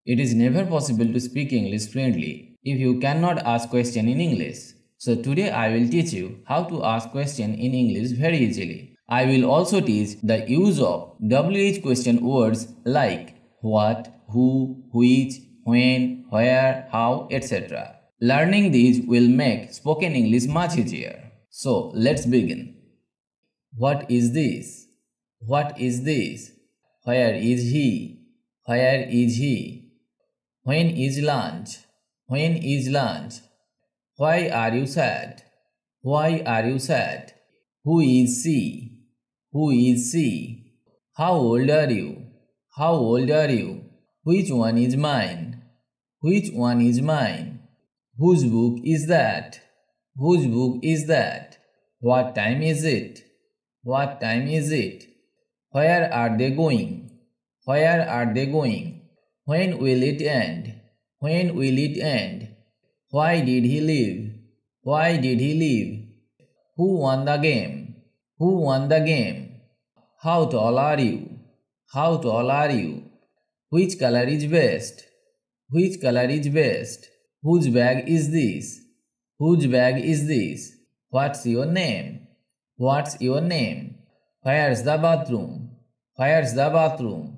It is never possible to speak English fluently if you cannot ask question in English. So today I will teach you how to ask question in English very easily. I will also teach the use of WH question words like what, who, which, when, where, how, etc. Learning these will make spoken English much easier. So let's begin. What is this? What is this? Where is he? Where is he? When is lunch? When is lunch? Why are you sad? Why are you sad? Who is she? Who is she? How old are you? How old are you? Which one is mine? Which one is mine? Whose book is that? Whose book is that? What time is it? What time is it? Where are they going? Where are they going? When will it end? When will it end? Why did he leave? Why did he leave? Who won the game? Who won the game? How tall are you? How tall are you? Which color is best? Which color is best? Whose bag is this? Whose bag is this? What's your name? What's your name? Where's the bathroom? Where's the bathroom?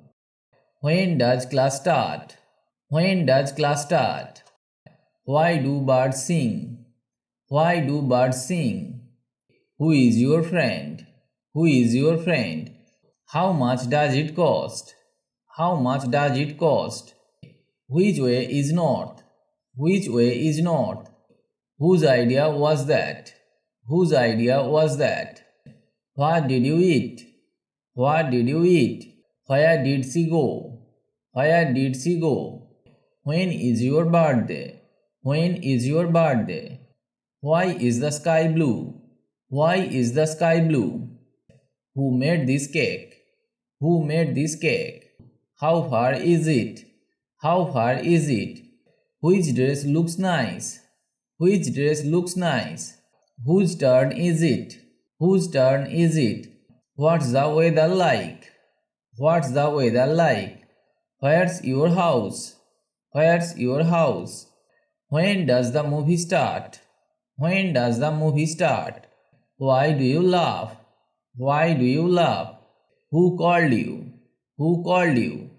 When does class start? When does class start? Why do birds sing? Why do birds sing? Who is your friend? Who is your friend? How much does it cost? How much does it cost? Which way is north? Which way is north? Whose idea was that? Whose idea was that? What did you eat? What did you eat? Where did she go? Where did she go? When is your birthday? When is your birthday? Why is the sky blue? Why is the sky blue? Who made this cake? Who made this cake? How far is it? How far is it? Which dress looks nice? Which dress looks nice? Whose turn is it? Whose turn is it? What's the weather like? What's the weather like? Where's your house? Where's your house? When does the movie start? When does the movie start? Why do you laugh? Why do you laugh? Who called you? Who called you?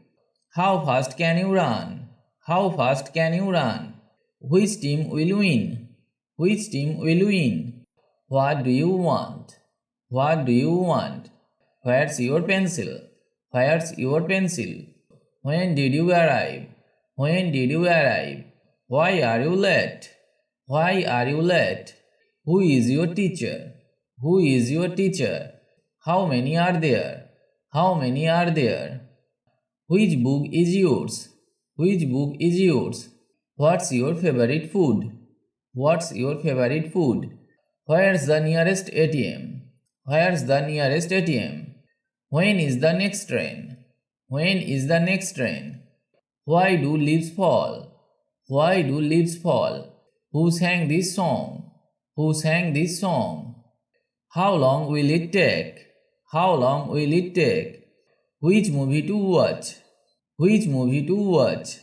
How fast can you run? How fast can you run? Which team will win? Which team will win? What do you want? What do you want? Where's your pencil? Where's your pencil? When did you arrive? When did you arrive? Why are you late? Why are you late? Who is your teacher? Who is your teacher? How many are there? How many are there? Which book is yours? Which book is yours? What's your favorite food? What's your favorite food? Where's the nearest ATM? Where's the nearest ATM? When is the next train? When is the next train? Why do leaves fall? Why do leaves fall? Who sang this song? Who sang this song? How long will it take? How long will it take? Which movie to watch? Which movie to watch?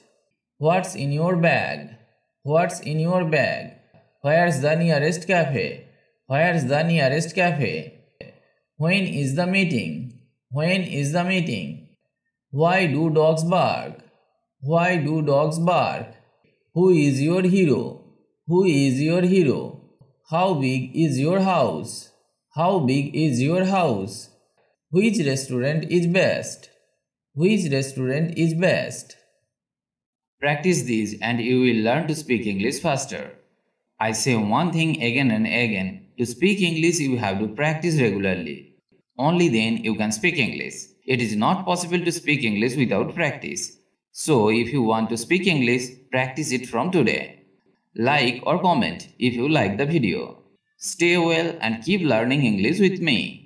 What's in your bag? What's in your bag? Where's the nearest cafe? Where's the nearest cafe? When is the meeting? When is the meeting? Why do dogs bark? Why do dogs bark? Who is your hero? Who is your hero? How big is your house? How big is your house? Which restaurant is best? Which restaurant is best? Practice these and you will learn to speak English faster. I say one thing again and again. To speak English, you have to practice regularly. Only then you can speak English. It is not possible to speak English without practice. So, if you want to speak English, practice it from today. Like or comment if you like the video. Stay well and keep learning English with me.